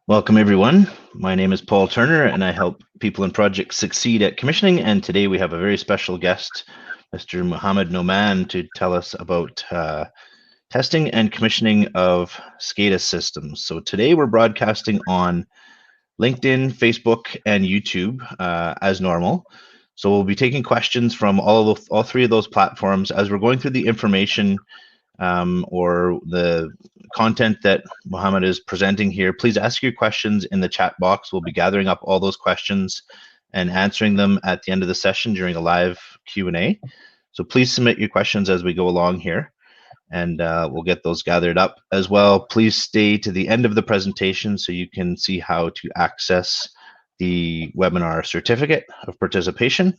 Welcome, everyone. My name is Paul Turner, and I help people and projects succeed at commissioning. And today we have a very special guest, Mr. Mohammed Noman, to tell us about testing and commissioning of Scada systems. So today we're broadcasting on LinkedIn, Facebook, and YouTube as normal. So we'll be taking questions from all three of those platforms as we're going through the information or the content that Mohammed is presenting here. Please ask your questions in the chat box. We'll be gathering up all those questions and answering them at the end of the session during a live Q&A. So please submit your questions as we go along here, and we'll get those gathered up as well. Please stay to the end of the presentation so you can see how to access the webinar certificate of participation.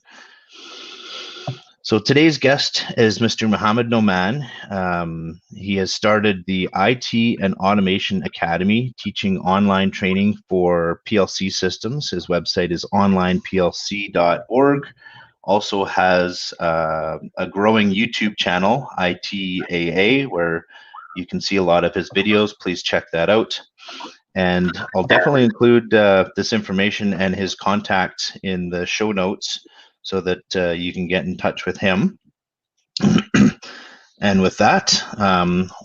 So today's guest is Mr. Mohammed Noman. He has started the IT and Automation Academy, teaching online training for PLC systems. His website is onlineplc.org. Also has a growing YouTube channel, ITAA, where you can see a lot of his videos. Please check that out. And I'll definitely include this information and his contact in the show notes so that you can get in touch with him. And with that,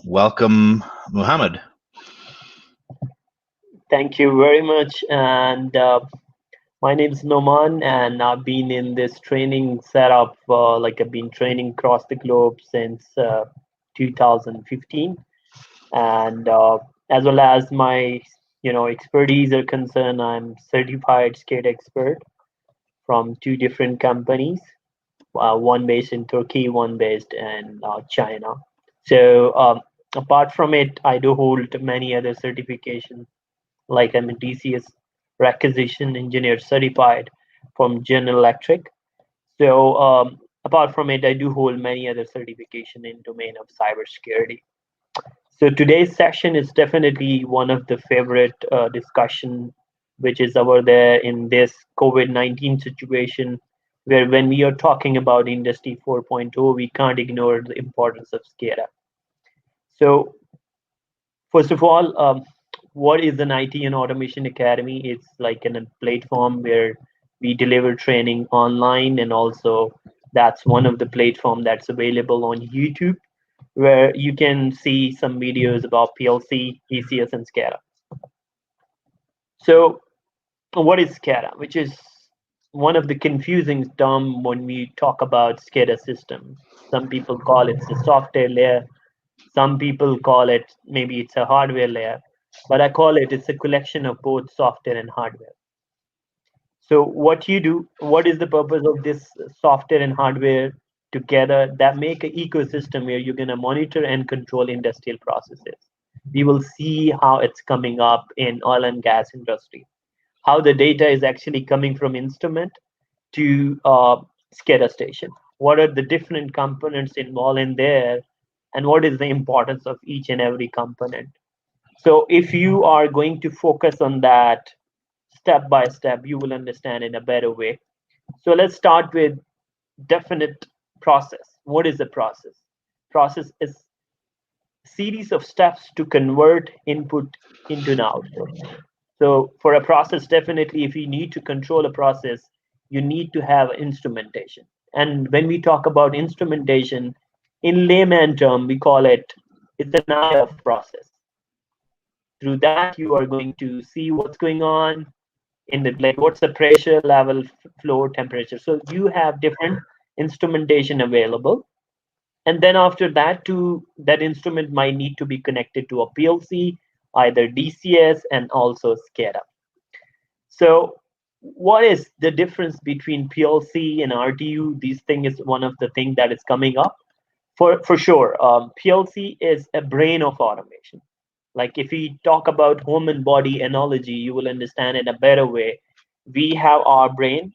welcome, Mohammed. Thank you very much. And my name is Noman, and I've been in this training setup, I've been training across the globe since 2015. And as well as my expertise are concerned, I'm certified Scada expert from 2 different companies, one based in Turkey, one based in China. So apart from it, I do hold many other certifications, like I'm a DCS requisition engineer certified from General Electric. So apart from it, I do hold many other certification in domain of cybersecurity. So today's session is definitely one of the favorite discussion, which is over there in this COVID-19 situation, where when we are talking about Industry 4.0, we can't ignore the importance of Scada. So first of all, what is an IT and Automation Academy? It's like a platform where we deliver training online, and also that's one of the platform that's available on YouTube, where you can see some videos about PLC, ECS, and Scada. So what is Scada, which is one of the confusing term when we talk about Scada systems. Some people call it the software layer. Some people call it maybe it's a hardware layer, but I call it's a collection of both software and hardware. So what you do, what is the purpose of this software and hardware together that make an ecosystem where you're going to monitor and control industrial processes? We will see how it's coming up in oil and gas industry, how the data is actually coming from instrument to SCADA station. What are the different components involved in there, and what is the importance of each and every component? So if you are going to focus on that step by step, you will understand in a better way. So let's start with definite process. What is the process? Process is series of steps to convert input into an output. So for a process, definitely, if you need to control a process, you need to have instrumentation. And when we talk about instrumentation, in layman term, we call it's an eye of process. Through that, you are going to see what's going on in the, like, what's the pressure level, flow, temperature. So you have different instrumentation available. And then after that, that instrument might need to be connected to a PLC, either DCS and also SCADA. So what is the difference between PLC and RTU? This thing is one of the things that is coming up. For sure, PLC is a brain of automation. Like if we talk about home and body analogy, you will understand in a better way. We have our brain,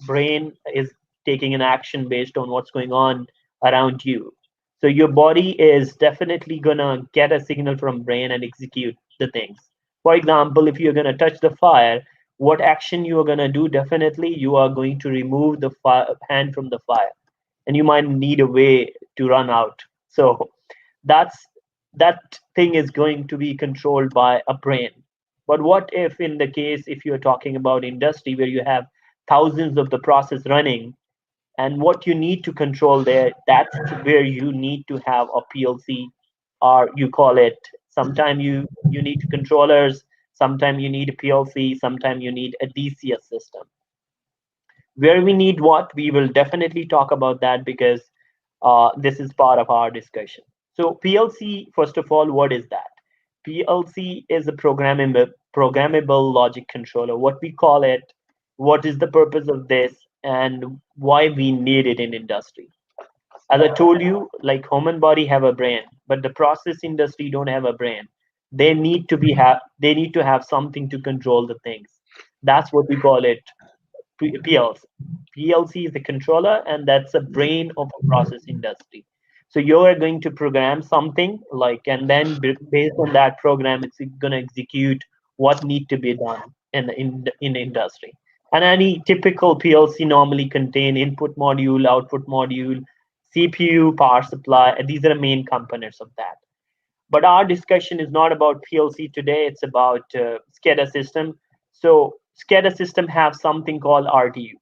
brain is taking an action based on what's going on around you. So your body is definitely gonna get a signal from brain and execute the things. For example, if you're gonna touch the fire, what action you are gonna do? Definitely, you are going to remove the hand from the fire, and you might need a way to run out. So that thing is going to be controlled by a brain. But what if in the case, if you're talking about industry where you have thousands of the process running, and what you need to control there, that's where you need to have a PLC, or you call it, sometime you need controllers, sometime you need a PLC, sometime you need a DCS system. Where we need what, we will definitely talk about that, because this is part of our discussion. So PLC, first of all, what is that? PLC is a programmable logic controller, what we call it, what is the purpose of this, and why we need it in industry. As I told you, like human body have a brain, but the process industry don't have a brain. They need to have something to control the things. That's what we call it, PLC. PLC is the controller, and that's the brain of a process industry. So you're going to program something like, and then based on that program, it's going to execute what need to be done in the industry. And any typical PLC normally contain input module, output module, CPU, power supply. And these are the main components of that. But our discussion is not about PLC today. It's about SCADA system. So SCADA system have something called RTU.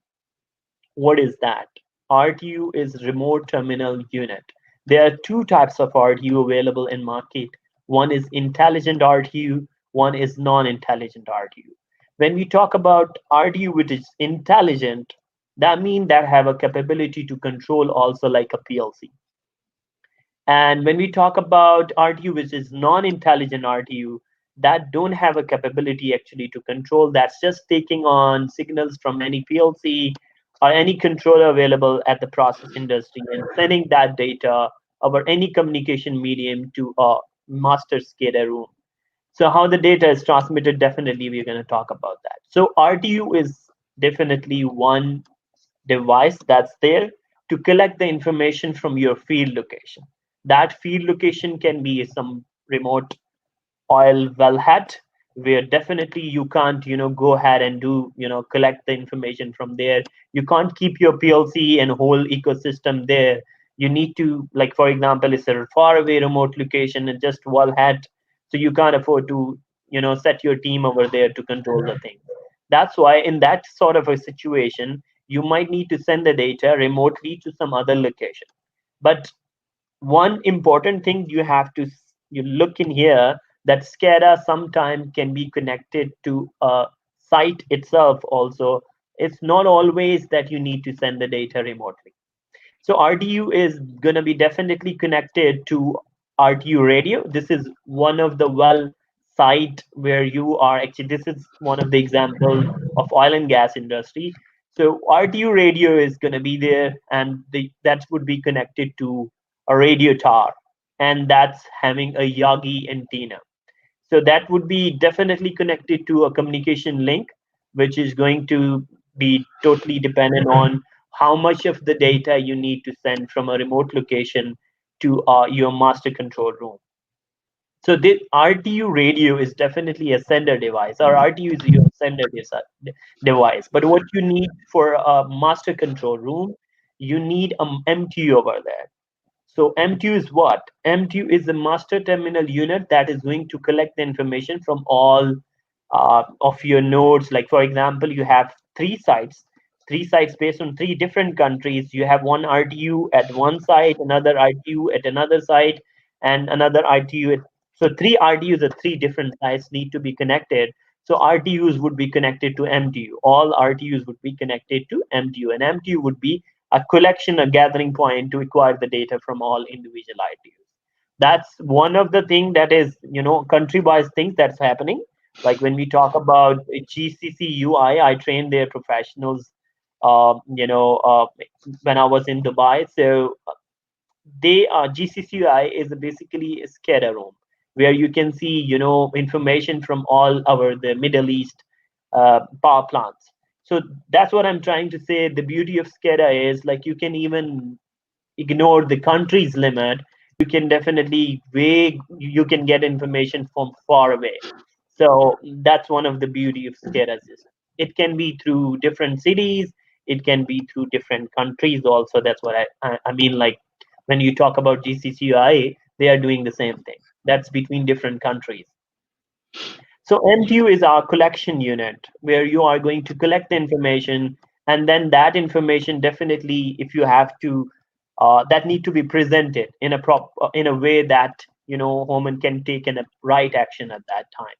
What is that? RTU is remote terminal unit. There are two types of RTU available in market. One is intelligent RTU, one is non-intelligent RTU. When we talk about RTU which is intelligent, that means that have a capability to control also like a PLC. And when we talk about RTU, which is non-intelligent RTU, that don't have a capability actually to control, that's just taking on signals from any PLC or any controller available at the process industry and sending that data over any communication medium to a master SCADA room. So how the data is transmitted, definitely we're going to talk about that. So RTU is definitely one device that's there to collect the information from your field location. That field location can be some remote oil wellhead, where definitely you can't, go ahead and do, collect the information from there. You can't keep your PLC and whole ecosystem there. You need to, like, for example, it's a far away remote location and just wellhead, so you can't afford to, set your team over there to control the thing. That's why in that sort of a situation, you might need to send the data remotely to some other location. But one important thing you look in here, that SCADA sometimes can be connected to a site itself also. It's not always that you need to send the data remotely. So RTU is going to be definitely connected to RTU radio. This is one of the well site where you are actually, this is one of the examples of oil and gas industry. So RTU radio is going to be there, and that would be connected to a radio tower, and that's having a Yagi antenna. So that would be definitely connected to a communication link, which is going to be totally dependent on how much of the data you need to send from a remote location to your master control room. So the RTU radio is definitely a sender device, or RTU is your sender device. But what you need for a master control room, you need an MTU over there. So MTU is what? MTU is the master terminal unit that is going to collect the information from all of your nodes. Like for example, you have three sites based on three different countries. You have one RTU at one site, another RTU at another site, and another RTU at, so three RTUs at three different sites need to be connected. So RTUs would be connected to MTU. All RTUs would be connected to MTU, and MTU would be a collection, a gathering point to acquire the data from all individual RTUs. That's one of the thing that is, country-wise things that's happening. Like when we talk about GCC UI, I trained their professionals, when I was in Dubai. So they GCCI is basically a SCADA room where you can see, information from all our the Middle East power plants. So that's what I'm trying to say. The beauty of SCADA is, like, you can even ignore the country's limit. You can definitely you can get information from far away. So that's one of the beauty of SCADA system. It can be through different cities. It can be through different countries also. That's what I mean. Like when you talk about GCCI, they are doing the same thing. That's between different countries. So MTU is our collection unit where you are going to collect the information, and then that information definitely, if you have to, that need to be presented in in a way that Homan can take a right action at that time.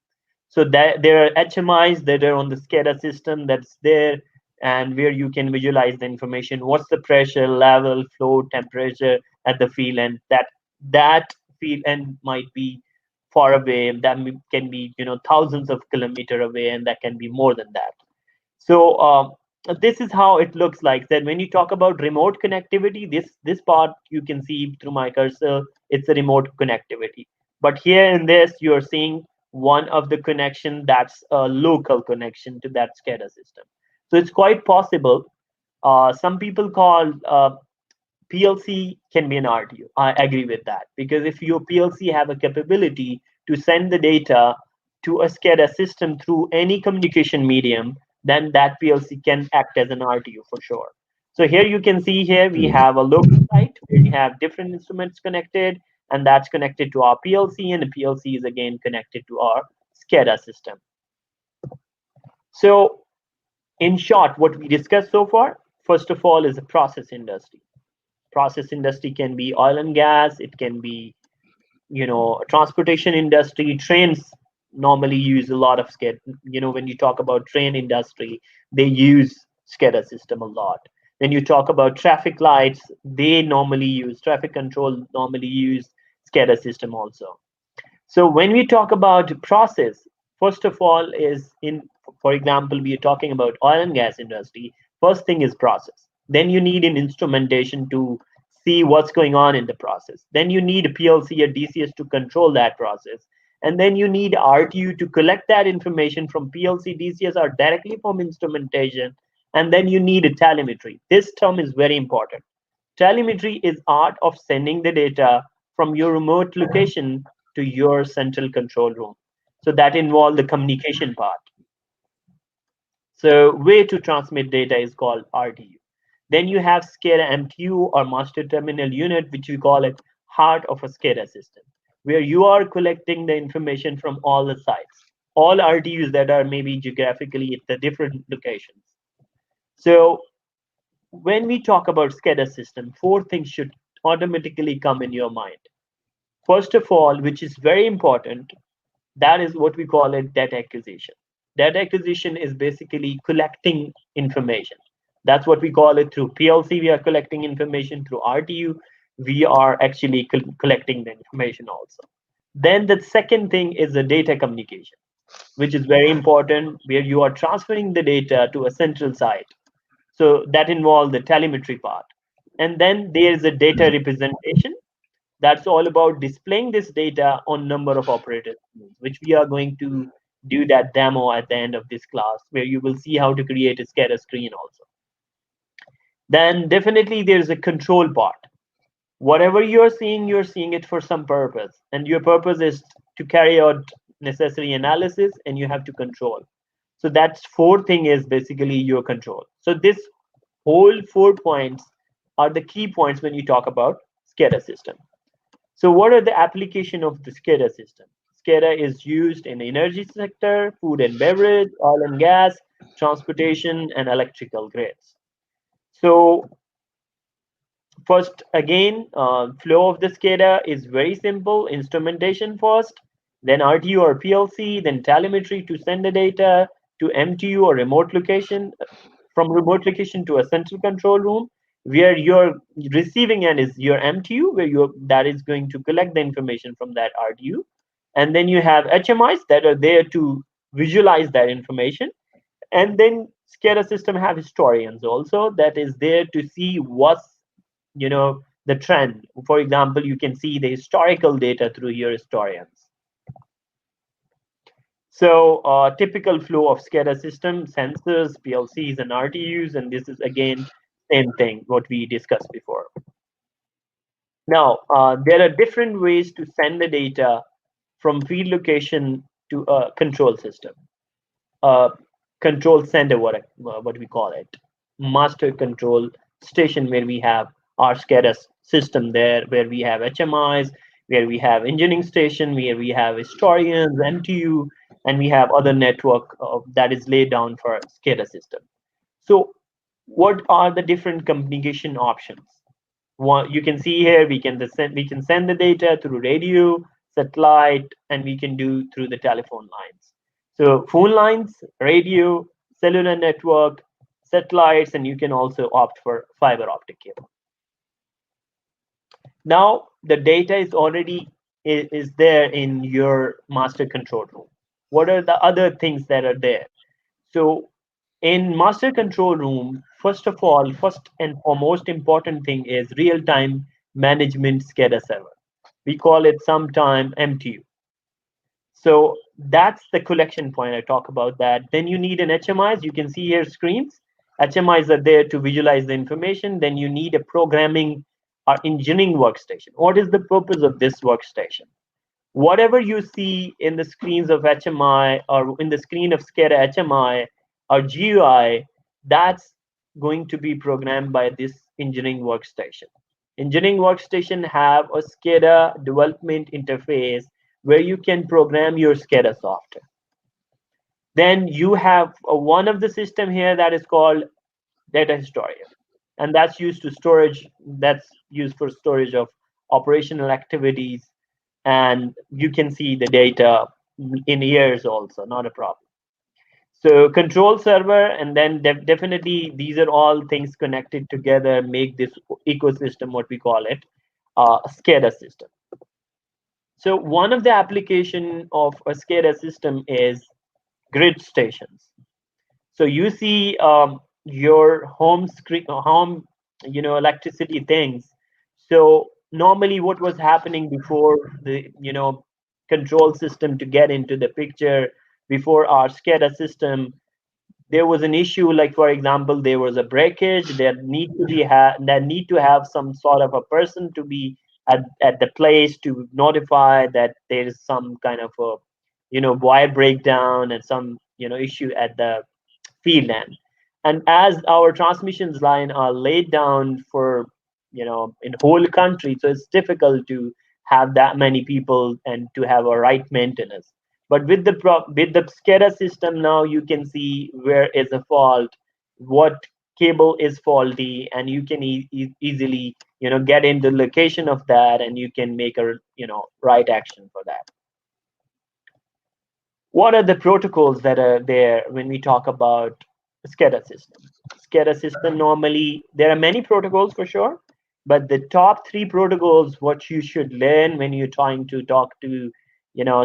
So that there are HMIs that are on the Scada system that's there, and where you can visualize the information. What's the pressure, level, flow, temperature at the field end? That field end might be far away. That can be thousands of kilometer away, and that can be more than that. So this is how it looks like. Then when you talk about remote connectivity, this part you can see through my cursor. It's a remote connectivity. But here in this, you're seeing one of the connection that's a local connection to that SCADA system. So it's quite possible. Some people call PLC can be an RTU. I agree with that, because if your PLC have a capability to send the data to a SCADA system through any communication medium, then that PLC can act as an RTU for sure. So here you can see here we have a local site where we have different instruments connected, and that's connected to our PLC, and the PLC is again connected to our SCADA system. So in short, what we discussed so far, first of all, is the process industry. Process industry can be oil and gas, it can be transportation industry. Trains normally use a lot of SCADA. When you talk about train industry, they use SCADA system a lot. When you talk about traffic lights, they normally use traffic control, normally use SCADA system also. So when we talk about process, first of all is for example, we are talking about oil and gas industry. First thing is process. Then you need an instrumentation to see what's going on in the process. Then you need a PLC or DCS to control that process. And then you need RTU to collect that information from PLC, DCS, or directly from instrumentation. And then you need a telemetry. This term is very important. Telemetry is art of sending the data from your remote location to your central control room. So that involves the communication part. So way to transmit data is called RTU. Then you have SCADA MTU or master terminal unit, which we call it heart of a SCADA system, where you are collecting the information from all the sites, all RTUs that are maybe geographically at the different locations. So when we talk about SCADA system, four things should automatically come in your mind. First of all, which is very important, that is what we call it data acquisition. Data acquisition is basically collecting information. That's what we call it. Through PLC, we are collecting information. Through RTU, we are actually collecting the information also. Then the second thing is the data communication, which is very important, where you are transferring the data to a central site. So that involves the telemetry part. And then there's a data representation. That's all about displaying this data on number of operators, which we are going to do that demo at the end of this class, where you will see how to create a SCADA screen also. Then definitely there's a control part. Whatever you're seeing it for some purpose, and your purpose is to carry out necessary analysis, and you have to control. So that's fourth thing is basically your control. So this whole 4 points are the key points when you talk about SCADA system. So what are the application of the SCADA system? SCADA is used in the energy sector, food and beverage, oil and gas, transportation, and electrical grids. So first, again, flow of the SCADA is very simple. Instrumentation first, then RTU or PLC, then telemetry to send the data to MTU or remote location, from remote location to a central control room, where your receiving end is your MTU, where that is going to collect the information from that RTU. And then you have HMIs that are there to visualize that information. And then SCADA system have historians also that is there to see what's the trend. For example, you can see the historical data through your historians. So typical flow of SCADA system, sensors, PLCs, and RTUs, and this is again same thing what we discussed before. Now there are different ways to send the data from field location to a control system. Control center, what we call it, master control station, where we have our SCADA system there, where we have HMIs, where we have engineering station, where we have historians, MTU, and we have other network that is laid down for SCADA system. So what are the different communication options? One, you can see here, we can send the data through radio, satellite, and we can do through the telephone lines. So phone lines, radio, cellular network, satellites, and you can also opt for fiber optic cable. Now the data is already is there in your master control room. What are the other things that are there? So in master control room, first of all, first and foremost important thing is real-time management SCADA server. We call it sometime MTU. So that's the collection point. I talk about that. Then you need an HMIs. You can see here screens. HMIs are there to visualize the information. Then you need a programming or engineering workstation. What is the purpose of this workstation? Whatever you see in the screens of HMI or in the screen of SCADA HMI or GUI, that's going to be programmed by this engineering workstation. Engineering workstation have a SCADA development interface where you can program your SCADA software. Then you have one of the system here that is called data historian, and that's used to storage. That's used for storage of operational activities, and you can see the data in years also, not a problem. So control server, and then definitely these are all things connected together, make this ecosystem what we call it, SCADA system. So one of the application of a SCADA system is grid stations. So you see your home screen, home, electricity things. So normally, what was happening before the control system to get into the picture, before our SCADA system, there was an issue. Like for example, there was a breakage that need to have some sort of a person to be at the place to notify that there is some kind of a wire breakdown and some issue at the field end. And as our transmissions line are laid down for in whole country, so it's difficult to have that many people and to have a right maintenance. But with the SCADA system, now you can see where is a fault, what cable is faulty, and you can easily get into the location of that, and you can make a right action for that. What are the protocols that are there when we talk about SCADA system? SCADA system, normally there are many protocols for sure, but the top 3 protocols what you should learn when you're trying to talk to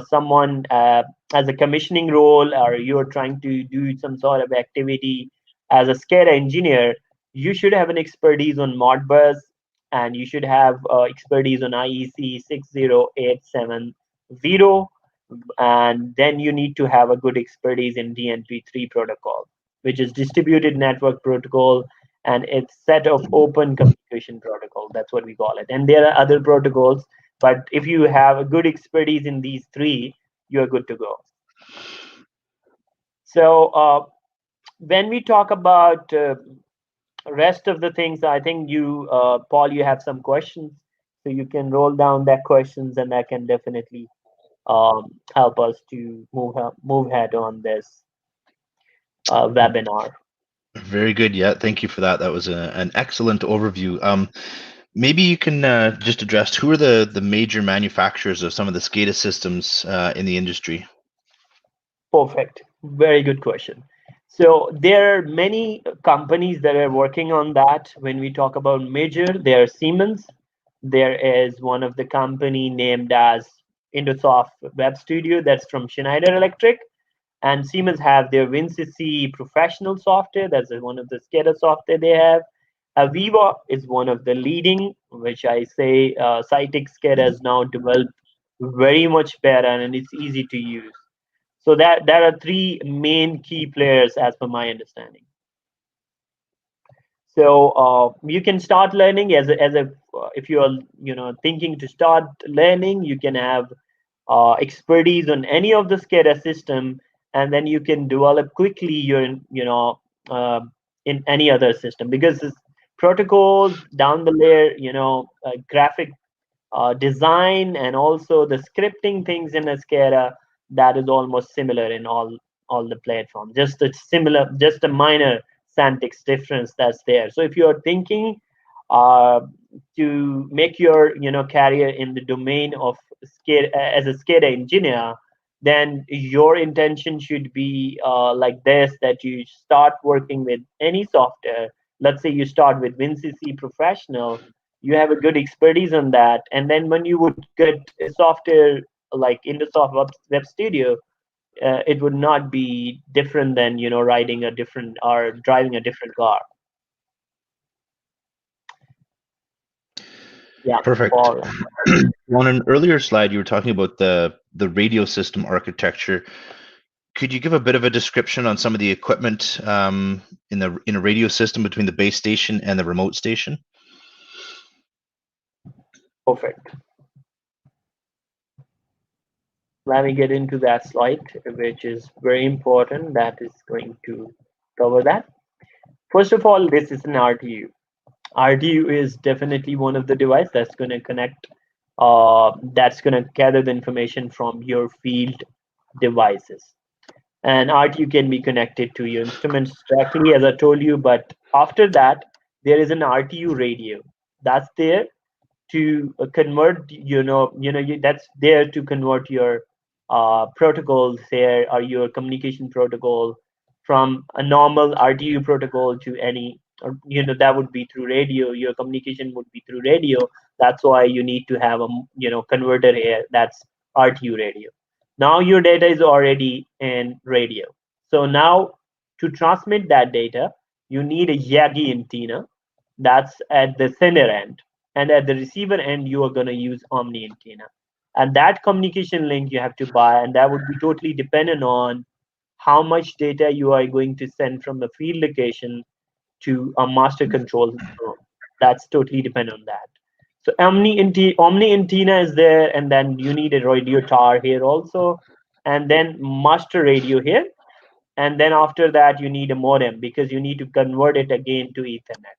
someone as a commissioning role, or you're trying to do some sort of activity as a SCADA engineer, you should have an expertise on Modbus, and you should have expertise on IEC 60870, and then you need to have a good expertise in DNP3 protocol, which is distributed network protocol, and it's set of open communication protocol. That's what we call it. And there are other protocols, but if you have a good expertise in these 3, you're good to go. So when we talk about rest of the things, I think you, Paul, you have some questions, so you can roll down that questions, and that can definitely help us to move ahead on this webinar. Very good. Yeah, thank you for that. That was an excellent overview. Maybe you can just address who are the major manufacturers of some of the SCADA systems in the industry? Perfect. Very good question. So there are many companies that are working on that. When we talk about major, there are Siemens. There is one of the company named as Indosoft Web Studio, that's from Schneider Electric. And Siemens have their WinCC professional software. That's one of the SCADA software they have. Aviva is one of the leading, which I say Cytic SCADA has now developed very much better, and it's easy to use. So that there are 3 main key players as per my understanding. So you can start learning if you are thinking to start learning, you can have expertise on any of the SCADA system, and then you can develop quickly your in any other system, because this protocols down the layer, graphic design and also the scripting things in a Scada, that is almost similar in all the platforms. Just a minor semantics difference that's there. So if you're thinking uh, to make your career in the domain of Scada as a Scada engineer, then your intention should be like this: that you start working with any software. Let's say you start with WinCC Professional, you have a good expertise on that, and then when you would get a software like Indosoft Web Studio, it would not be different than riding a different or driving a different car. Yeah, Perfect. Paul. On an earlier slide, you were talking about the radio system architecture. Could you give a bit of a description on some of the equipment in a radio system between the base station and the remote station? Perfect. Let me get into that slide, which is very important. That is going to cover that. First of all, this is an RTU. RTU is definitely one of the devices that's going to connect, that's going to gather the information from your field devices. And RTU can be connected to your instruments directly, as I told you. But after that, there is an RTU radio that's there to convert. That's there to convert your protocols here, or your communication protocol, from a normal RTU protocol to any, or that would be through radio. Your communication would be through radio. That's why you need to have a converter here. That's RTU radio. Now your data is already in radio. So now to transmit that data, you need a Yagi antenna that's at the sender end. And at the receiver end, you are going to use Omni antenna. And that communication link you have to buy, and that would be totally dependent on how much data you are going to send from the field location to a master control room. That's totally dependent on that. So Omni antenna is there, and then you need a radio tower here also, and then master radio here, and then after that you need a modem, because you need to convert it again to Ethernet.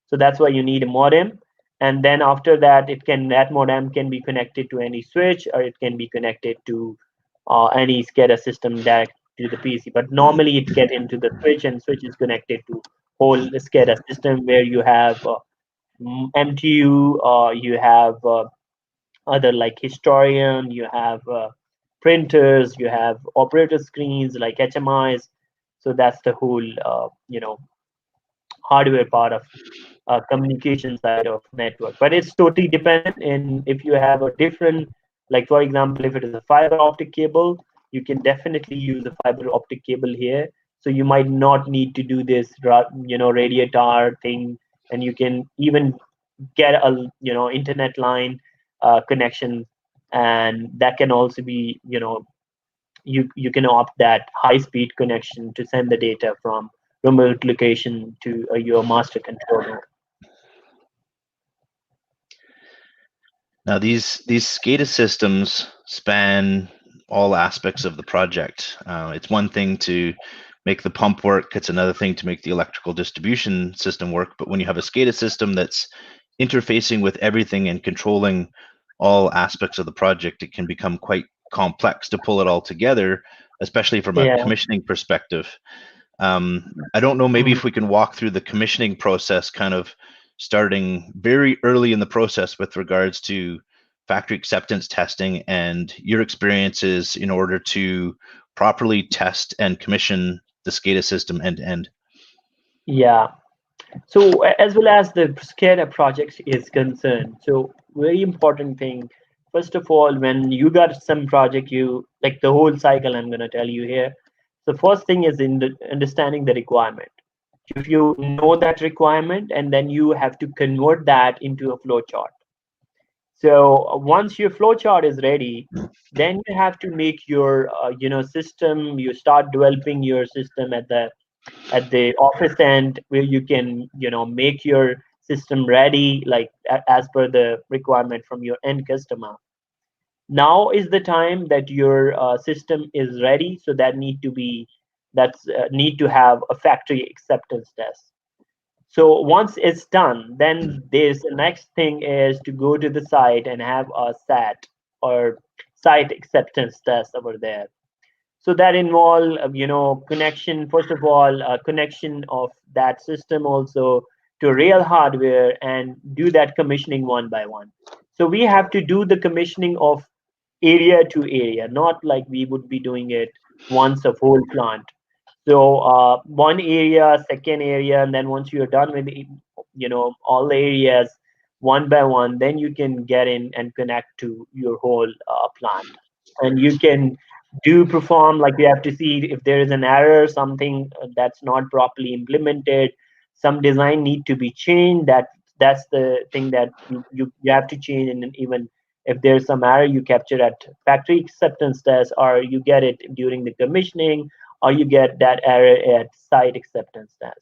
So that's why you need a modem, and then after that, that modem can be connected to any switch, or it can be connected to any SCADA system direct to the PC. But normally it get into the switch, and switch is connected to whole SCADA system, where you have MTU, you have other like historian, you have printers, you have operator screens like HMIs. So that's the whole hardware part of communication side of network. But it's totally dependent. In if you have a different, like for example, if it is a fiber optic cable, you can definitely use a fiber optic cable here. So you might not need to do this radiator thing, and you can even get a internet line connection, and that can also be you can opt that high speed connection to send the data from remote location to your master controller. Now, these SCADA systems span all aspects of the project. It's one thing to make the pump work. It's another thing to make the electrical distribution system work. But when you have a SCADA system that's interfacing with everything and controlling all aspects of the project, it can become quite complex to pull it all together, especially from a commissioning perspective. I don't know, maybe if we can walk through the commissioning process, kind of starting very early in the process with regards to factory acceptance testing and your experiences in order to properly test and commission the SCADA system end to end. Yeah. So as well as the SCADA projects is concerned, so very important thing. First of all, when you got some project, you like the whole cycle I'm going to tell you here. The first thing is in the understanding the requirement. If you know that requirement, and then you have to convert that into a flow chart. So once your flow chart is ready, then you have to make your system. You start developing your system at the office end, where you can make your system ready, like as per the requirement from your end customer. Now is the time that your system is ready, so that need to have a factory acceptance test. So once it's done, then there's the next thing is to go to the site and have a SAT, or site acceptance test over there. So that involve connection, first of all, connection of that system also to real hardware, and do that commissioning one by one. So we have to do the commissioning of area to area, not like we would be doing it once a whole plant. So one area, second area, and then once you're done with all the areas one by one, then you can get in and connect to your whole plant, and you can do perform, like you have to see if there is an error, something that's not properly implemented, some design need to be changed. That's the thing that you have to change, and then even if there's some error, you capture at factory acceptance test, or you get it during the commissioning, or you get that error at site acceptance test.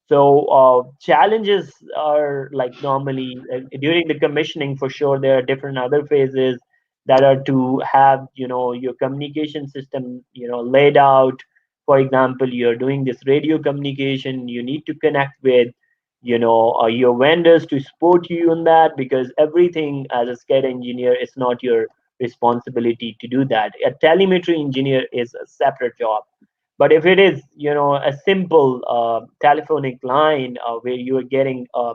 So challenges are like normally during the commissioning, for sure there are different other phases that are to have your communication system laid out. For example, you're doing this radio communication, you need to connect with your vendors to support you on that, because everything as a SCADA engineer, it's not your responsibility to do that. A telemetry engineer is a separate job. But if it is, a simple telephonic line where you are getting a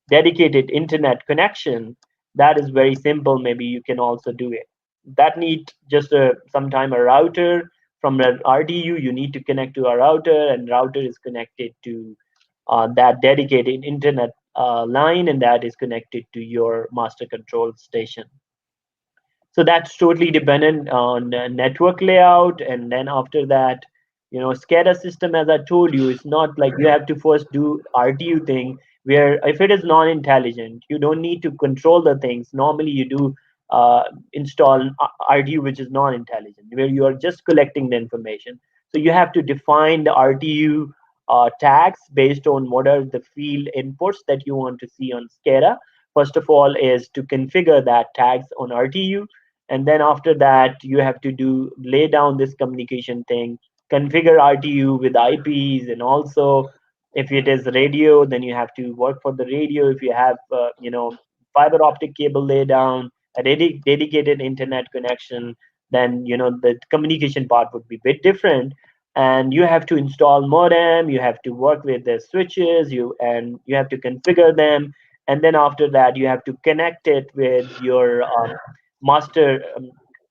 dedicated internet connection, that is very simple. Maybe you can also do it. That need just sometime a router from an RTU. You need to connect to a router, and router is connected to that dedicated internet line, and that is connected to your master control station. So that's totally dependent on network layout. And then after that, SCADA system, as I told you, it's not like you have to first do RTU thing, where if it is non-intelligent, you don't need to control the things. Normally you do install RTU, which is non-intelligent, where you are just collecting the information. So you have to define the RTU tags based on what are the field inputs that you want to see on SCADA. First of all is to configure that tags on RTU, and then after that you have to do lay down this communication thing, configure RTU with IPs, and also if it is radio, then you have to work for the radio. If you have fiber optic cable lay down, a dedicated internet connection, then the communication part would be a bit different. And you have to install modem, you have to work with the switches, you have to configure them, and then after that you have to connect it with your master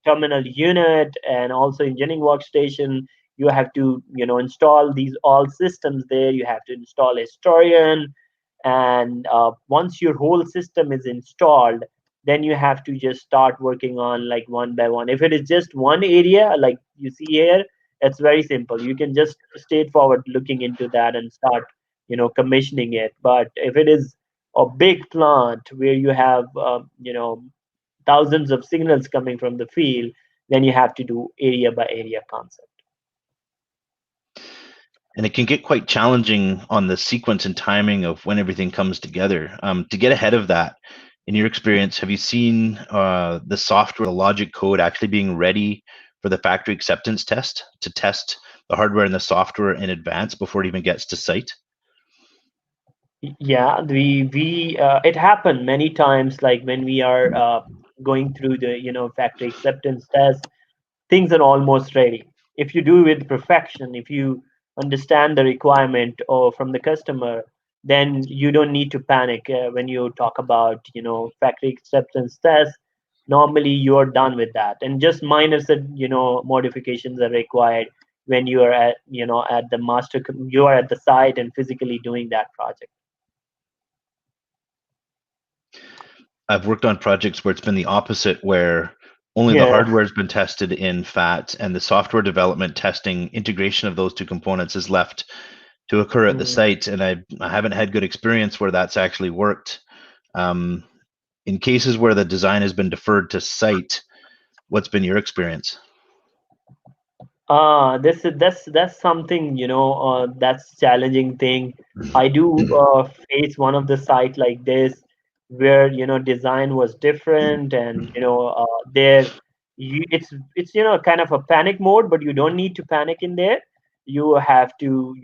terminal unit, and also engineering workstation. You have to install these all systems there. You have to install a historian, and once your whole system is installed, then you have to just start working on like one by one. If it is just one area like you see here, it's very simple. You can just straightforward looking into that and start commissioning it. But if it is a big plant where you have thousands of signals coming from the field, then you have to do area by area concept. And it can get quite challenging on the sequence and timing of when everything comes together. To get ahead of that, in your experience, have you seen the software, the logic code actually being ready for the factory acceptance test to test the hardware and the software in advance before it even gets to site? Yeah, we it happened many times. Like when we are going through the factory acceptance test, things are almost ready. If you do with perfection, if you understand the requirement or from the customer, then you don't need to panic when you talk about factory acceptance test. Normally you're done with that, and just minor modifications are required when you are at at the you are at the site and physically doing that project. I've worked on projects where it's been the opposite, where only the Yeah. hardware has been tested in FAT, and the software development testing integration of those two components is left to occur at the Mm. site. And I haven't had good experience where that's actually worked. In cases where the design has been deferred to site, what's been your experience? That's something that's challenging thing. I do face one of the site like this, where design was different, and there it's kind of a panic mode, but you don't need to panic in there. You have to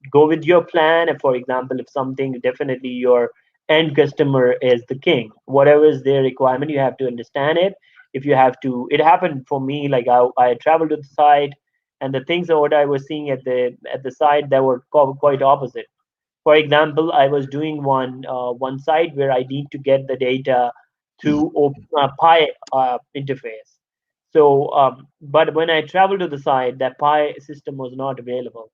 go with your plan. And for example, if something, definitely your end customer is the king. Whatever is their requirement, you have to understand it. If you have to, it happened for me. Like I traveled to the site, and the things that what I was seeing at the site that were quite opposite. For example, I was doing one site where I need to get the data through Pi interface. So, but when I traveled to the site, that Pi system was not available.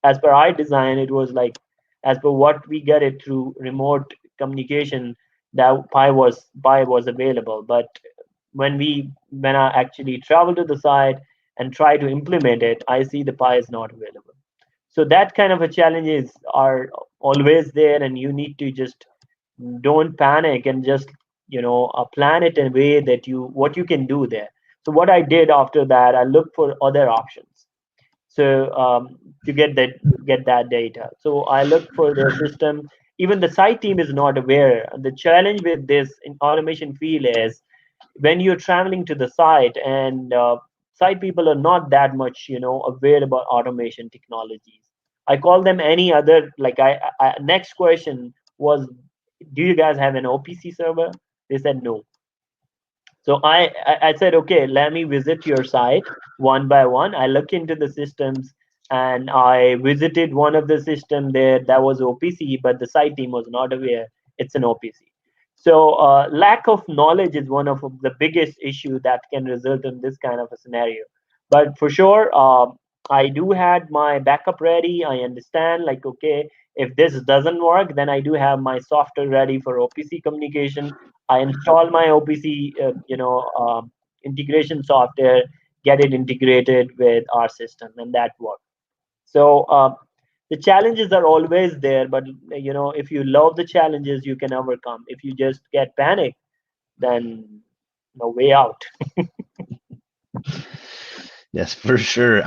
As per I design, it was like as per what we get it through remote communication, that Pi was available. But when I actually travel to the site and try to implement it, I see the Pi is not available. So that kind of a challenges are always there, and you need to just don't panic and just plan it in a way that you what you can do there. So what I did after that, I looked for other options. So to get that data, so I looked for their system. Even the site team is not aware. The challenge with this in automation field is when you're traveling to the site, and site people are not that much aware about automation technologies. I call them any other, like next question was, do you guys have an OPC server? They said no. So I said, okay, let me visit your site one by one. I look into the systems, and I visited one of the system there that was OPC, but the site team was not aware it's an OPC. So lack of knowledge is one of the biggest issue that can result in this kind of a scenario. But for sure, I do had my backup ready. I understand, like, okay, if this doesn't work, then I do have my software ready for OPC communication. I install my OPC, integration software, get it integrated with our system, and that works. So the challenges are always there, but if you love the challenges, you can overcome. If you just get panicked, then no way out. Yes, for sure.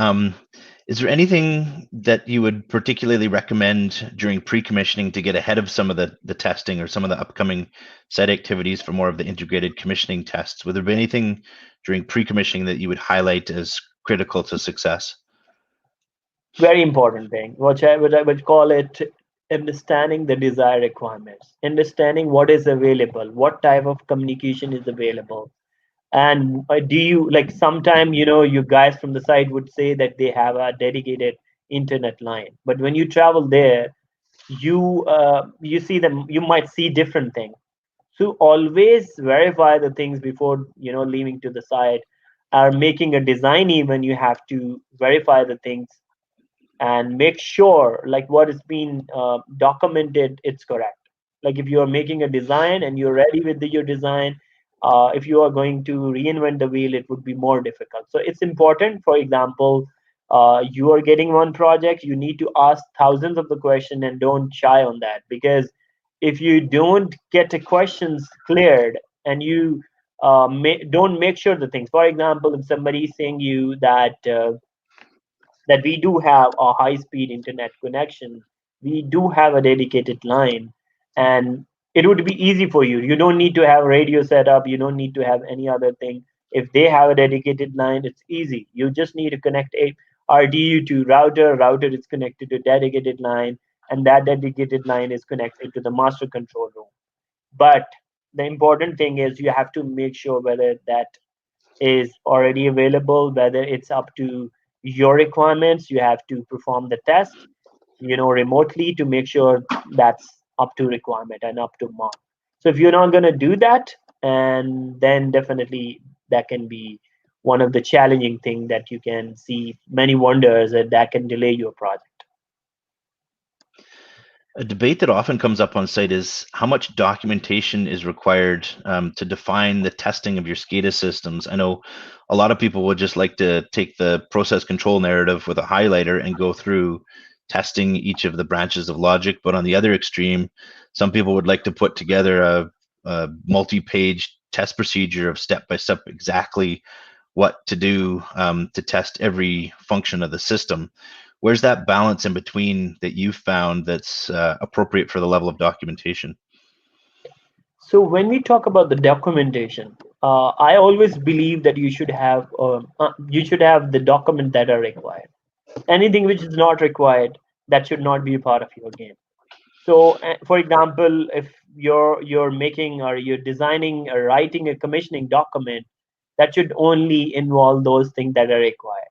Is there anything that you would particularly recommend during pre-commissioning to get ahead of some of the testing or some of the upcoming site activities for more of the integrated commissioning tests? Would there be anything during pre-commissioning that you would highlight as critical to success? Very important thing, which I would call it understanding the desired requirements, understanding what is available, what type of communication is available. And do you, like, sometime you guys from the site would say that they have a dedicated internet line, but when you travel there, you see them, you might see different things. So always verify the things before leaving to the site, or making a design. Even you have to verify the things and make sure, like, what is being documented, it's correct. Like if you are making a design and you're ready with your design, if you are going to reinvent the wheel, it would be more difficult. So it's important. For example, you are getting one project, you need to ask thousands of the question, and don't shy on that, because if you don't get the questions cleared, and you don't make sure the things, for example, if somebody is saying you that we do have a high speed internet connection, we do have a dedicated line, and it would be easy for you. You don't need to have radio set up, you don't need to have any other thing. If they have a dedicated line, it's easy. You just need to connect a RDU to router is connected to dedicated line, and that dedicated line is connected to the master control room. But the important thing is you have to make sure whether that is already available, whether it's up to your requirements. You have to perform the test, remotely, to make sure that's up to requirement and up to mark. So if you're not going to do that, and then definitely that can be one of the challenging thing that you can see many wonders that can delay your project. A debate that often comes up on site is how much documentation is required to define the testing of your SCADA systems. I know a lot of people would just like to take the process control narrative with a highlighter and go through testing each of the branches of logic. But on the other extreme, some people would like to put together a multi-page test procedure of step-by-step exactly what to do to test every function of the system. Where's that balance in between that you've found that's appropriate for the level of documentation? So when we talk about the documentation, I always believe that you should have the document that are required. Anything which is not required, that should not be a part of your game. So, for example, if you're making or you're designing or writing a commissioning document, that should only involve those things that are required.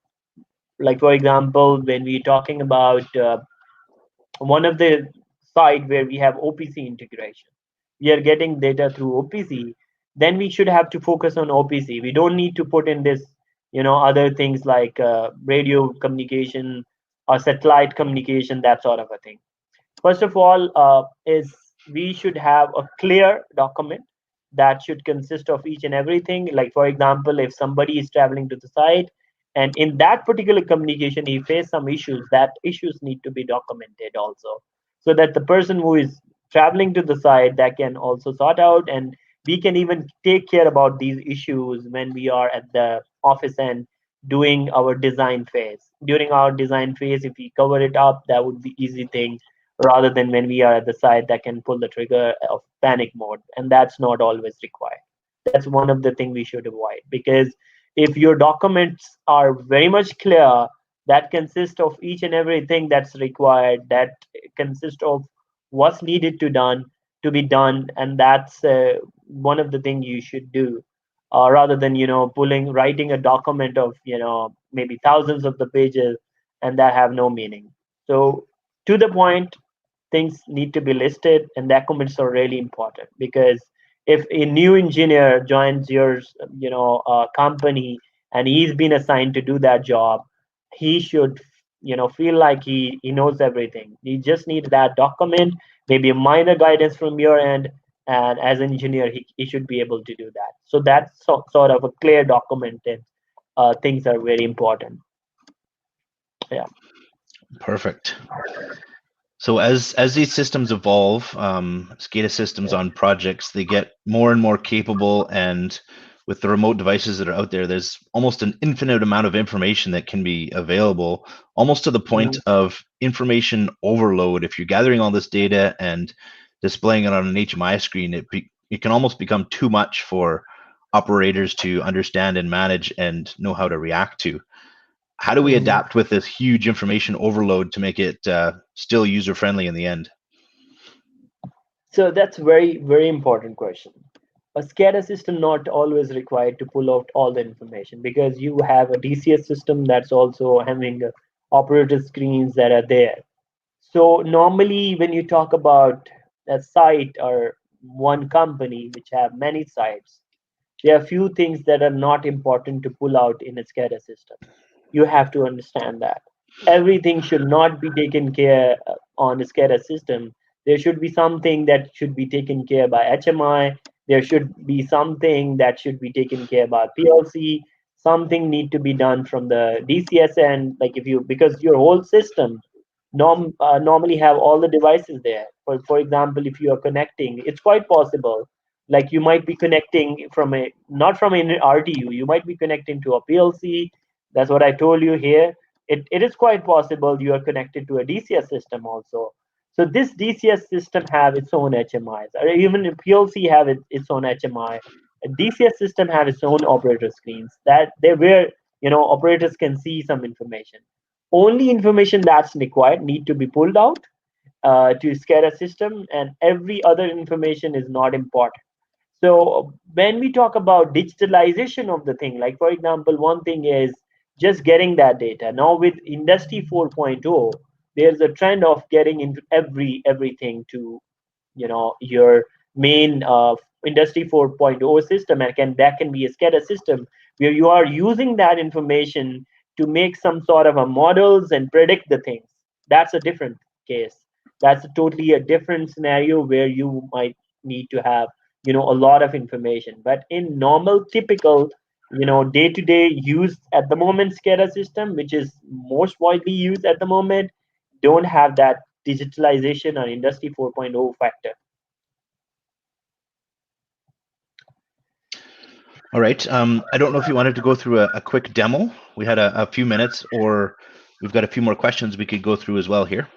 Like for example, when we're talking about one of the side where we have OPC integration, we are getting data through OPC, then we should have to focus on OPC. We don't need to put in this, other things like radio communication or satellite communication, that sort of a thing. First of all, is we should have a clear document that should consist of each and everything. Like for example, if somebody is traveling to the site and in that particular communication he faced some issues, that issues need to be documented also, so that the person who is traveling to the site that can also sort out, and we can even take care about these issues when we are at the office and doing our design phase. During our design phase, if we cover it up, that would be easy thing, rather than when we are at the site that can pull the trigger of panic mode, and that's not always required. That's one of the things we should avoid, because if your documents are very much clear, that consist of each and everything that's required, that consist of what's needed to be done, and that's one of the things you should do, rather than writing a document of maybe thousands of the pages and that have no meaning. So to the point, things need to be listed, and documents are really important, because if a new engineer joins your company and he's been assigned to do that job, he should feel like he knows everything. He just needs that document, maybe a minor guidance from your end, and as an engineer he should be able to do that. So that's sort of a clear documented things are very important. Yeah. Perfect. So as these systems evolve, SCADA systems on projects, they get more and more capable, and with the remote devices that are out there, there's almost an infinite amount of information that can be available, almost to the point of information overload. If you're gathering all this data and displaying it on an HMI screen, it can almost become too much for operators to understand and manage and know how to react to. How do we adapt with this huge information overload to make it still user friendly in the end? So that's very, very important question. A SCADA system not always required to pull out all the information, because you have a DCS system that's also having operator screens that are there. So normally when you talk about a site or one company which have many sites, there are few things that are not important to pull out in a SCADA system. You have to understand that everything should not be taken care on a SCADA system. There should be something that should be taken care by HMI. There should be something that should be taken care by PLC. Something need to be done from the DCS end, like if you, because your whole system normally have all the devices there. For example, if you are connecting, it's quite possible, like you might be connecting from a, not from an RTU, you might be connecting to a PLC. That's what I told you here. It is quite possible you are connected to a DCS system also. So this DCS system have its own HMIs, or even a PLC have its own HMI. A DCS system have its own operator screens that they where operators can see some information. Only information that's required need to be pulled out to SCADA system, and every other information is not important. So when we talk about digitalization of the thing, like for example, one thing is just getting that data. Now with Industry 4.0, there's a trend of getting into everything to your main Industry 4.0 system, and that can be a SCADA system where you are using that information to make some sort of a models and predict the things. That's a different case. That's a totally a different scenario where you might need to have a lot of information. But in normal, typical day-to-day use at the moment, SCADA system, which is most widely used at the moment, don't have that digitalization or Industry 4.0 factor. All right. I don't know if you wanted to go through a quick demo. We had a few minutes, or we've got a few more questions we could go through as well here.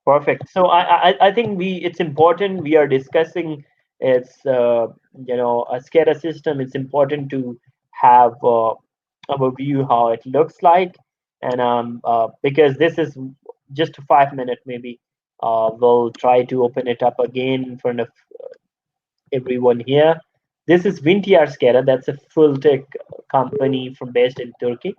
Perfect. So I think it's important we are discussing it's a SCADA system. It's important to have a view how it looks like, and because this is just 5 minutes maybe. We'll try to open it up again in front of everyone here. This is Vintiar Scada. That's a full tech company from based in Turkey.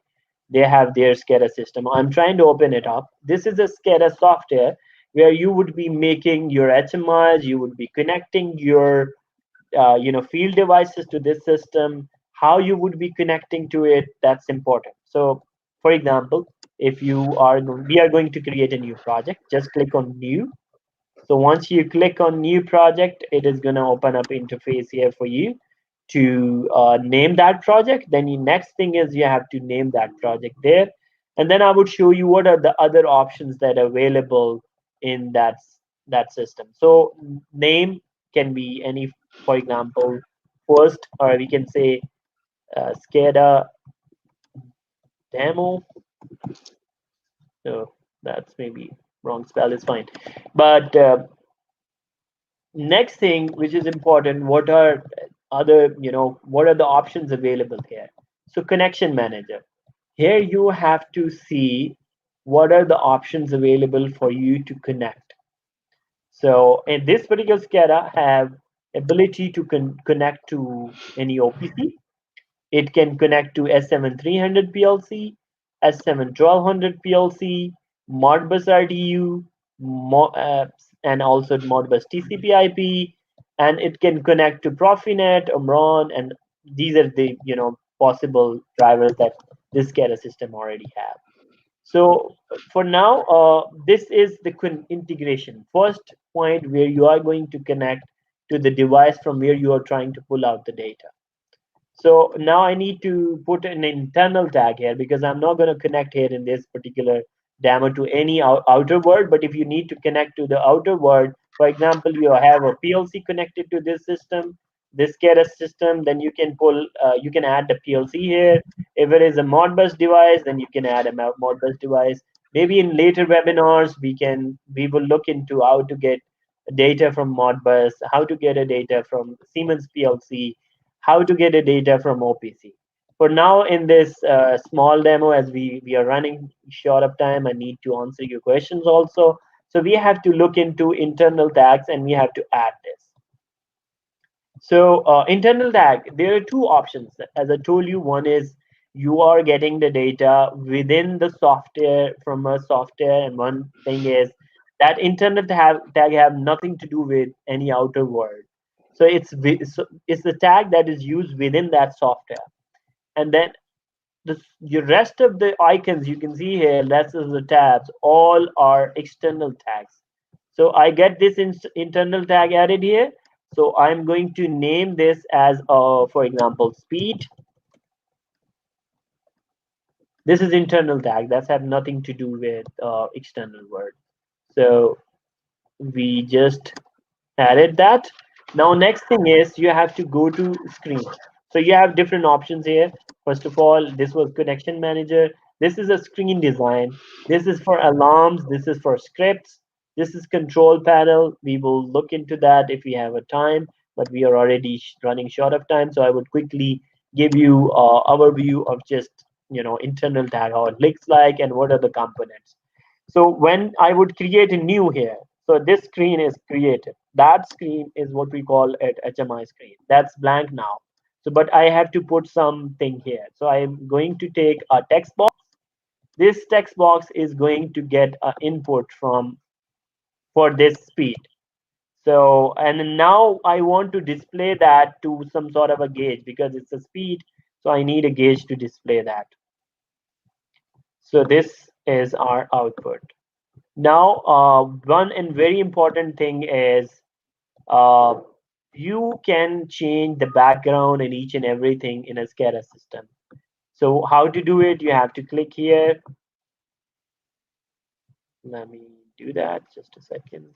They have their Scada system. I'm trying to open it up. This is a Scada software where you would be making your HMIs, you would be connecting your field devices to this system. How you would be connecting to it, that's important. So for example, if we are going to create a new project, just click on new. So once you click on new project, it is going to open up interface here for you to name that project. Then the next thing is you have to name that project there. And then I would show you what are the other options that are available in that system. So name can be any, for example, first, or we can say Scada demo. So that's maybe wrong spell is fine. But next thing which is important, what are what are the options available here? So connection manager, here you have to see what are the options available for you to connect. So in this particular SCADA have ability to connect to any OPC. It can connect to S7300 PLC, S71200 PLC, Modbus RTU, and also Modbus TCP/IP, and it can connect to Profinet, Omron, and these are the possible drivers that this SCADA system already have. So for now, this is the integration. First point where you are going to connect to the device from where you are trying to pull out the data. So now I need to put an internal tag here because I'm not going to connect here in this particular demo to any outer world. But if you need to connect to the outer world, for example, you have a PLC connected to this system, this SCADA system, then you can add the PLC here. If it is a Modbus device, then you can add a Modbus device. Maybe in later webinars, we will look into how to get data from Modbus, how to get a data from Siemens PLC, how to get a data from OPC. For now, in this small demo, as we are running short of time, I need to answer your questions also. So we have to look into internal tags and we have to add this. So internal tag, there are two options. As I told you, one is you are getting the data within the software from a software, and one thing is that internal tag have nothing to do with any outer world. So it's the tag that is used within that software, and then the rest of the icons you can see here, rest of the tabs, all are external tags. So I get this internal tag added here. So I'm going to name this as, for example, speed. This is internal tag. That's have nothing to do with external word. So we just added that. Now next thing is you have to go to screen. So you have different options here. First of all, this was connection manager. This is a screen design. This is for alarms. This is for scripts. This is control panel. We will look into that if we have a time, but we are already running short of time. So I would quickly give you our view of just internal tag, how it looks like and what are the components. So when I would create a new here, so this screen is created. That screen is what we call it HMI screen. That's blank now. So, but I have to put something here. So I'm going to take a text box. This text box is going to get an input for this speed. So, and now I want to display that to some sort of a gauge because it's a speed. So I need a gauge to display that. So this is our output. Now, one and very important thing is you can change the background and each and everything in a SCADA system. So how to do it? You have to click here. Let me do that, just a second.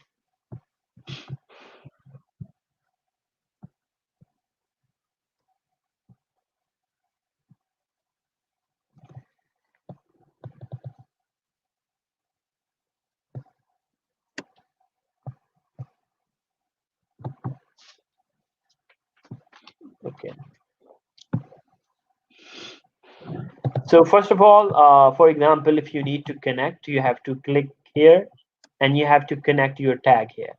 Okay. So first of all, for example, if you need to connect, you have to click here, and you have to connect your tag here.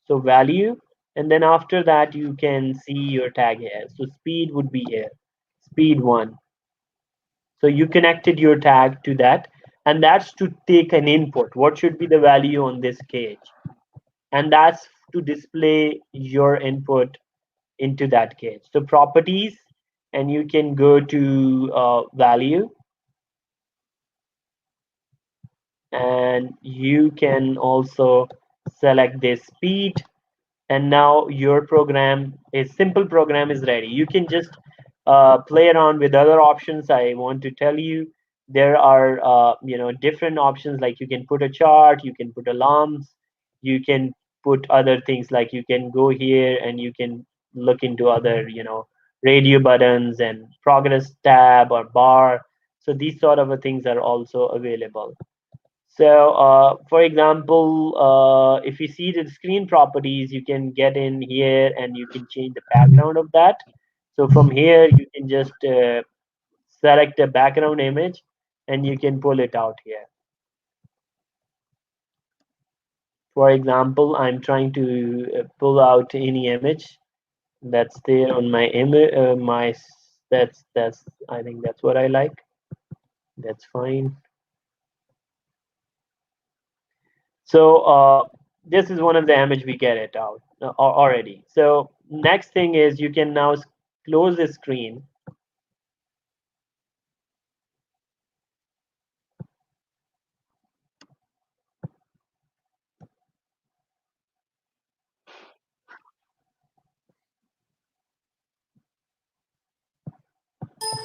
So value, and then after that you can see your tag here. So speed would be here, speed 1. So you connected your tag to that, and that's to take an input. What should be the value on this cage? And that's to display your input into that cage. So properties, and you can go to value, and you can also select this speed, and now your program is simple program is ready. You can just play around with other options. I want to tell you there are different options, like you can put a chart, you can put alarms, you can put other things, like you can go here and you can look into other radio buttons and progress tab or bar. So these sort of things are also available. So, for example, if you see the screen properties, you can get in here and you can change the background of that. So from here, you can just select a background image and you can pull it out here. For example, I'm trying to pull out any image that's there on my image. That's I think that's what I like. That's fine. So this is one of the image we get it out already. So next thing is you can now close the screen.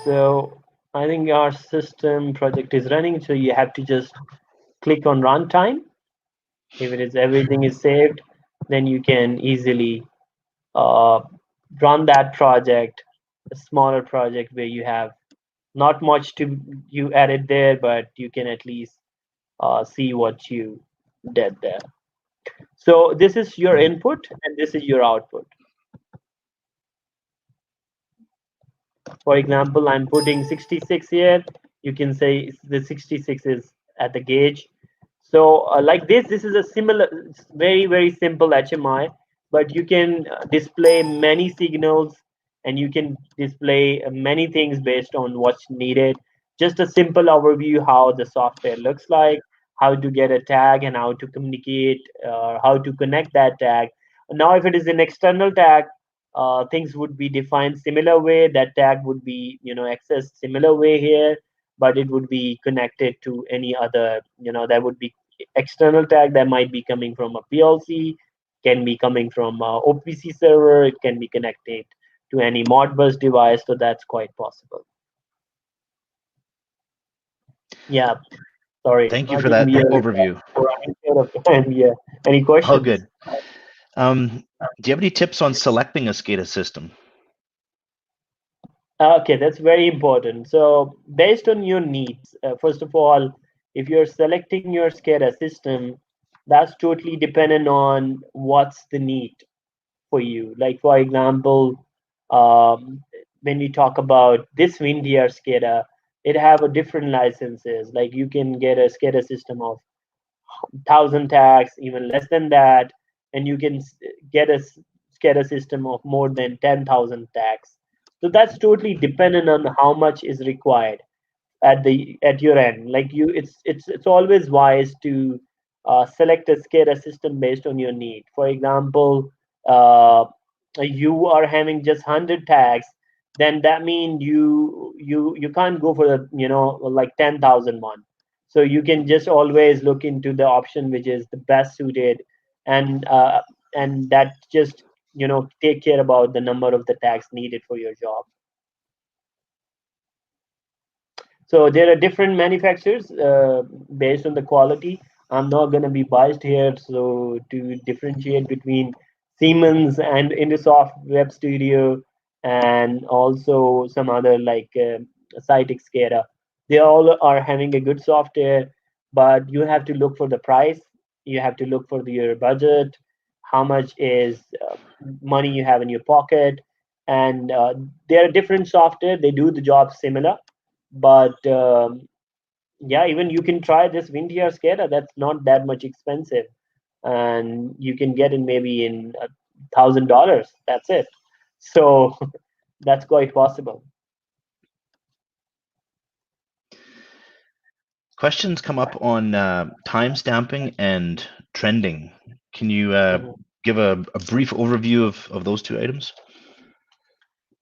So I think our system project is running. So you have to just click on runtime. If it is everything is saved, then you can easily uh, run that project, a smaller project where you have not much to you edit there, but you can at least see what you did there. So this is your input and this is your output. For example, I'm putting 66 here. You can say the 66 is at the gauge. So like this is a similar, very, very simple HMI, but you can display many signals and you can display many things based on what's needed. Just a simple overview how the software looks like, how to get a tag and how to communicate, how to connect that tag. Now, if it is an external tag, things would be defined similar way. That tag would be, accessed similar way here, but it would be connected to any other, that would be external tag that might be coming from a PLC, can be coming from a OPC server, it can be connected to any Modbus device, so that's quite possible. Yeah, sorry. Thank you I for think that we are overview. running out of time. Yeah. Any All questions? good. Do you have any tips on selecting a SCADA system? Okay, that's very important. So, based on your needs, first of all, if you're selecting your SCADA system, that's totally dependent on what's the need for you. Like, for example, when we talk about this Windier SCADA, it have a different licenses. Like, you can get a SCADA system of 1,000 tags, even less than that, and you can get a SCADA system of more than 10,000 tags. So that's totally dependent on how much is required at your end. Like it's always wise to select a SCADA system based on your need. For example, uh, you are having just 100 tags, then that means you can't go for the like 10,000 one. So you can just always look into the option which is the best suited, and that just take care about the number of the tags needed for your job. So there are different manufacturers based on the quality. I'm not going to be biased here, so to differentiate between Siemens and Indosoft Web Studio and also some other like Cytec SCADA, they all are having a good software, but you have to look for the price. You have to look for your budget, how much is money you have in your pocket, and there are different software. They do the job similar, but yeah, even you can try this Vintier Scada. That's not that much expensive, and you can get it maybe in $1,000. That's it. So that's quite possible. Questions come up on time stamping and trending. Can you Mhm. give a brief overview of those two items?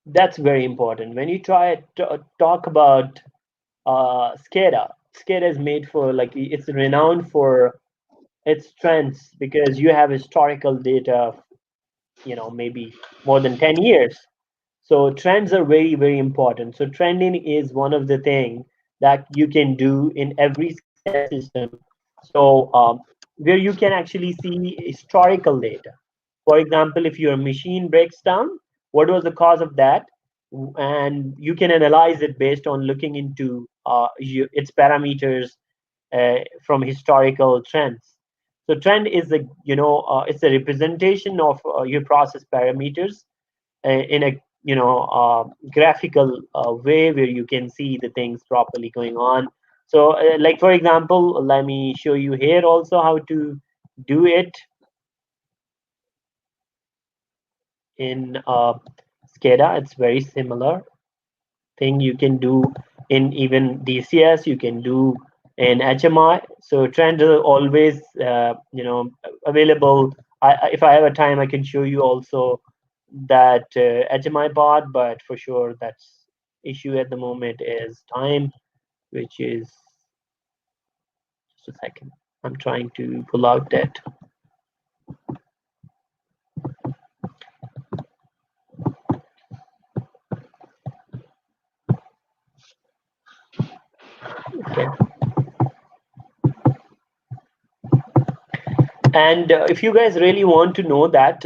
That's very important. When you try to talk about Scada, Scada is made for, like, it's renowned for its trends because you have historical data, maybe more than 10 years. So trends are very, very important. So trending is one of the things that you can do in every SCADA system. So where you can actually see historical data. For example, if your machine breaks down, what was the cause of that? And you can analyze it based on looking into its parameters from historical trends. So trend is it's a representation of your process parameters in a graphical way where you can see the things properly going on. So like for example, let me show you here also how to do it in SCADA. It's very similar thing you can do in even DCS, you can do in HMI. So trends are always available. If I have a time, I can show you also that HMI part, but for sure that's issue at the moment is time, which is just a second. I'm trying to pull out that. Okay. And if you guys really want to know that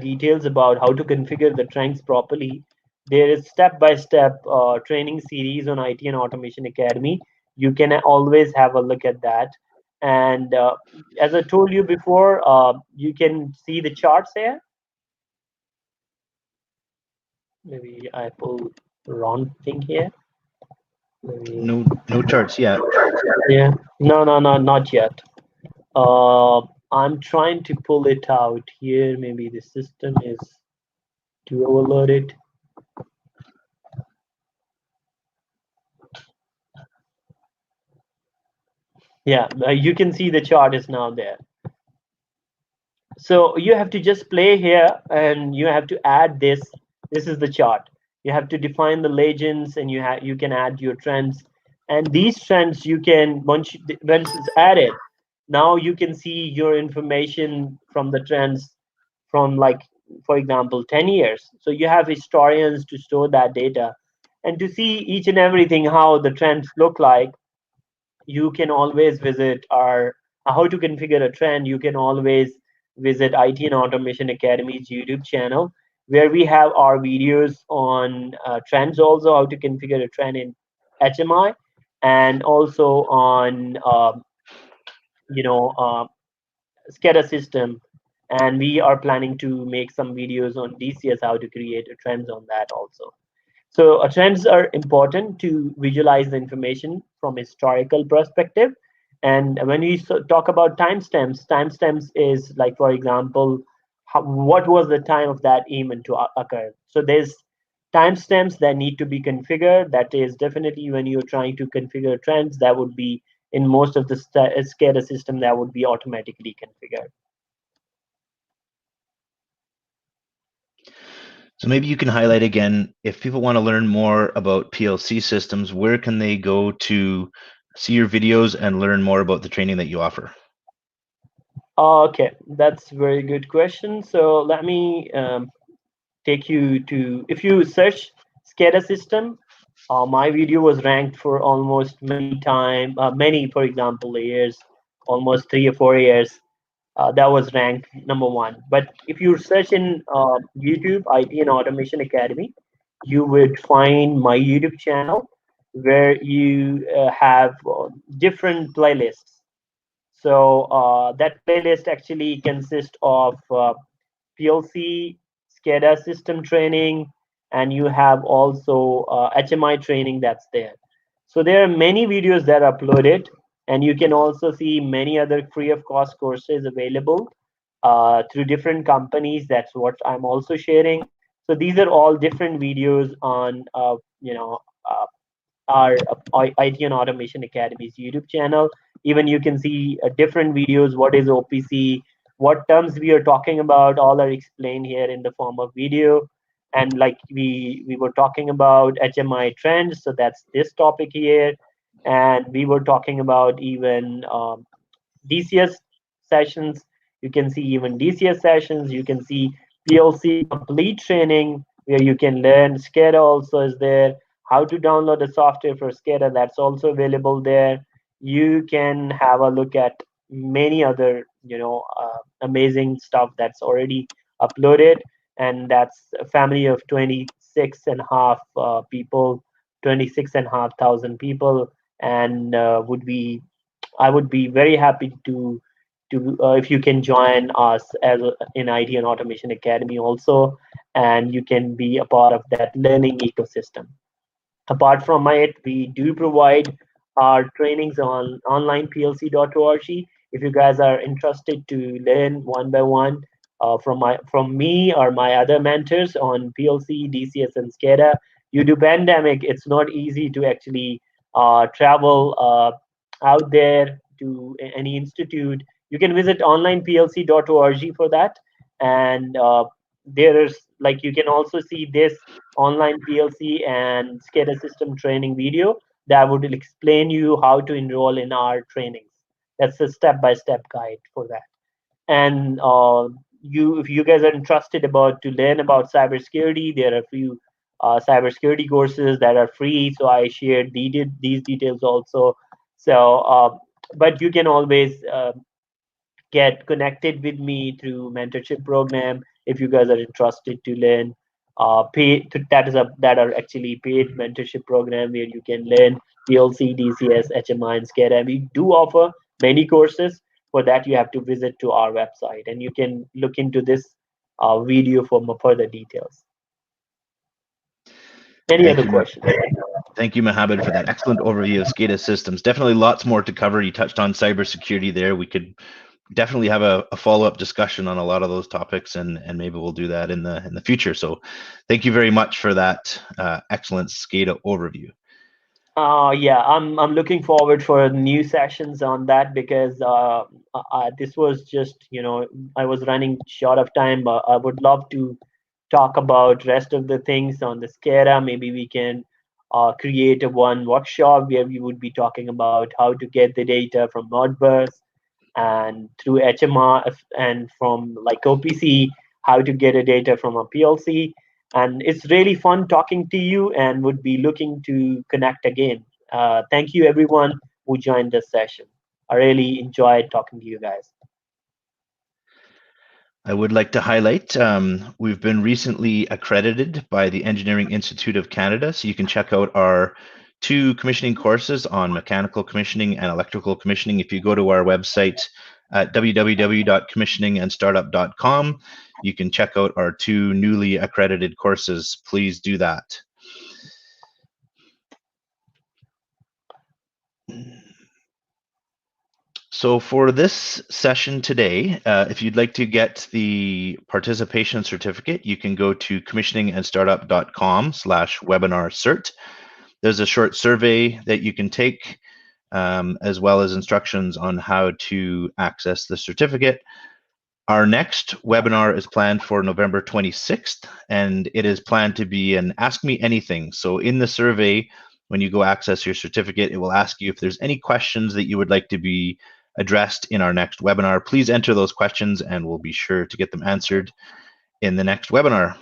details about how to configure the trends properly, there is step-by-step training series on IT and Automation Academy. You can always have a look at that. And as I told you before, you can see the charts here. Maybe I pull the wrong thing here. Maybe. No charts yet. Yeah. No, not yet. I'm trying to pull it out here. Maybe the system is too overloaded. Yeah, you can see the chart is now there. So you have to just play here and you have to add this. This is the chart. You have to define the legends and you can add your trends. And these trends you can, once it's added, now you can see your information from the trends from, like, for example, 10 years. So you have historians to store that data and to see each and everything how the trends look like. You can always visit our how to configure a trend. You can always visit IT and Automation Academy's YouTube channel, where we have our videos on trends, also how to configure a trend in HMI, and also on you know uh, SCADA system. And we are planning to make some videos on DCS, how to create a trends on that also. So trends are important to visualize the information from historical perspective. And when we talk about timestamps, timestamps is like, for example, what was the time of that event to occur. So there's timestamps that need to be configured. That is definitely when you're trying to configure trends, that would be in most of the SCADA system that would be automatically configured. So maybe you can highlight again, if people want to learn more about PLC systems, where can they go to see your videos and learn more about the training that you offer? Okay, that's a very good question. So let me take you to, if you search SCADA system, my video was ranked for almost many, for example, years, almost 3 or 4 years. That was ranked #1. But if you search in YouTube, IT and Automation Academy, you would find my YouTube channel where you have different playlists. So that playlist actually consists of PLC, SCADA system training, and you have also HMI training that's there. So there are many videos that are uploaded, and you can also see many other free of cost courses available through different companies. That's what I'm also sharing. So these are all different videos on uh, our IT and Automation Academy's YouTube channel. Even you can see different videos. What is OPC? What terms we are talking about? All are explained here in the form of video. And like we were talking about HMI trends, so that's this topic here. And we were talking about even DCS sessions. You can see even DCS sessions. You can see PLC complete training where you can learn. Scada also is there. How to download the software for Scada, that's also available there. You can have a look at many other, amazing stuff that's already uploaded, and that's a family of 26 and a half people, 26 and a half thousand people, and I would be very happy to if you can join us in IT and Automation Academy also, and you can be a part of that learning ecosystem. Apart from it, we do provide our trainings on onlineplc.org. If you guys are interested to learn one by one from me or my other mentors on PLC, DCS, and SCADA, due to pandemic, it's not easy to actually travel out there to any institute. You can visit onlineplc.org for that, and there is like you can also see this online PLC and SCADA system training video that would explain you how to enroll in our trainings. That's a step-by-step guide for that. And if you guys are interested about to learn about cybersecurity, there are a few cybersecurity courses that are free. So I shared these details also. So, but you can always get connected with me through mentorship program if you guys are interested to learn that are actually paid mentorship program where you can learn PLC, DCS, HMI, and SCADA. We do offer many courses. For that, you have to visit to our website, and you can look into this video for more further details. Any Thank other you, questions? Thank you, Mohammed, for that excellent overview of SCADA systems. Definitely lots more to cover. You touched on cybersecurity there. We could definitely have a follow-up discussion on a lot of those topics, and maybe we'll do that in the future. So thank you very much for that excellent SCADA overview. Yeah, I'm looking forward for new sessions on that because this was just I was running short of time, but I would love to talk about rest of the things on the SCADA. Maybe we can create a one workshop where we would be talking about how to get the data from Modbus and through HMR and from like OPC, how to get a data from a PLC. And it's really fun talking to you and would be looking to connect again. Thank you everyone who joined this session. I really enjoyed talking to you guys. I would like to highlight we've been recently accredited by the Engineering Institute of Canada, so you can check out our 2 commissioning courses on mechanical commissioning and electrical commissioning. If you go to our website at www.commissioningandstartup.com, you can check out our 2 newly accredited courses. Please do that. So for this session today, if you'd like to get the participation certificate, you can go to commissioningandstartup.com/webinar-cert. There's a short survey that you can take, as well as instructions on how to access the certificate. Our next webinar is planned for November 26th, and it is planned to be an Ask Me Anything. So in the survey, when you go access your certificate, it will ask you if there's any questions that you would like to be addressed in our next webinar. Please enter those questions and we'll be sure to get them answered in the next webinar.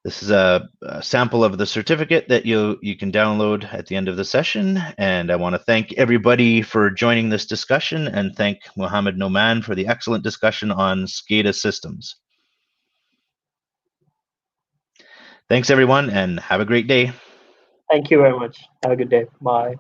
This is a sample of the certificate that you can download at the end of the session. And I want to thank everybody for joining this discussion and thank Mohammed Noman for the excellent discussion on SCADA systems. Thanks everyone and have a great day. Thank you very much. Have a good day. Bye.